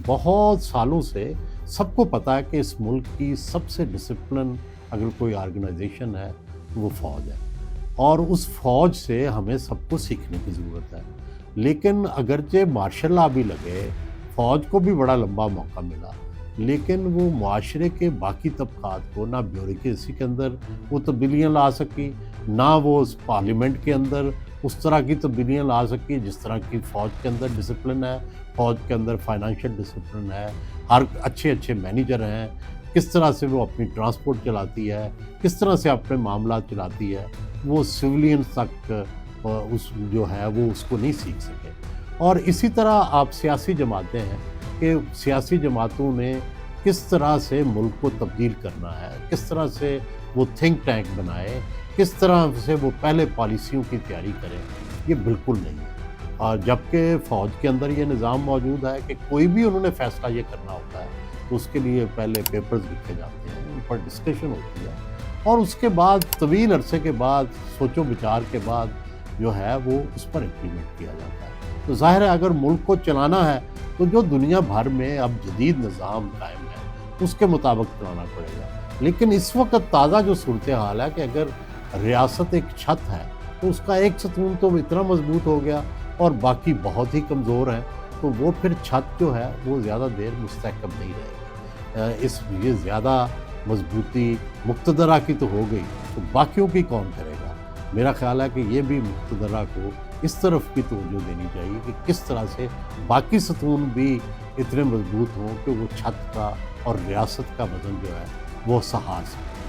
بہت سالوں سے سب کو پتا ہے کہ اس ملک کی سب سے ڈسپلن اگر کوئی آرگنائزیشن ہے تو وہ فوج ہے، اور اس فوج سے ہمیں سب کو سیکھنے کی ضرورت ہے۔ لیکن اگرچہ مارشل لا بھی لگے، فوج کو بھی بڑا لمبا موقع ملا، لیکن وہ معاشرے کے باقی طبقات کو نہ بیوروکریسی کے اندر وہ تبدیلیاں لا سکی، نہ وہ اس پارلیمنٹ کے اندر اس طرح کی تبدیلیاں لا سکی جس طرح کی فوج کے اندر ڈسپلن ہے، فوج کے اندر فائنانشیل ڈسپلن ہے، ہر اچھے اچھے مینیجر ہیں، کس طرح سے وہ اپنی ٹرانسپورٹ چلاتی ہے، کس طرح سے اپنے معاملات چلاتی ہے، وہ سویلینز تک اس جو ہے وہ اس کو نہیں سیکھ سکے۔ اور اسی طرح آپ سیاسی جماعتیں ہیں کہ سیاسی جماعتوں نے کس طرح سے ملک کو تبدیل کرنا ہے، کس طرح سے وہ تھنک ٹینک بنائے، کس طرح سے وہ پہلے پالیسیوں کی تیاری کریں، یہ بالکل نہیں ہے۔ اور جبکہ فوج کے اندر یہ نظام موجود ہے کہ کوئی بھی انہوں نے فیصلہ یہ کرنا ہوتا ہے تو اس کے لیے پہلے پیپرز لکھے جاتے ہیں، ان پر ڈسکشن ہوتی ہے، اور اس کے بعد طویل عرصے کے بعد سوچ و بچار کے بعد جو ہے وہ اس پر امپلیمنٹ کیا جاتا ہے۔ تو ظاہر ہے اگر ملک کو چلانا ہے تو جو دنیا بھر میں اب جدید نظام قائم ہے اس کے مطابق چلانا پڑے گا۔ لیکن اس وقت تازہ جو صورتحال ہے کہ اگر ریاست ایک چھت ہے تو اس کا ایک ستون تو اتنا مضبوط ہو گیا اور باقی بہت ہی کمزور ہیں، تو وہ پھر چھت جو ہے وہ زیادہ دیر مستحکم نہیں رہے گی۔ یہ زیادہ مضبوطی مقتدرہ کی تو ہو گئی تو باقیوں کی کون کرے گا؟ میرا خیال ہے کہ یہ بھی مقتدرہ کو اس طرف کی توجہ دینی چاہیے کہ کس طرح سے باقی ستون بھی اتنے مضبوط ہوں کہ وہ چھت کا اور ریاست کا وزن جو ہے وہ سہار سکے۔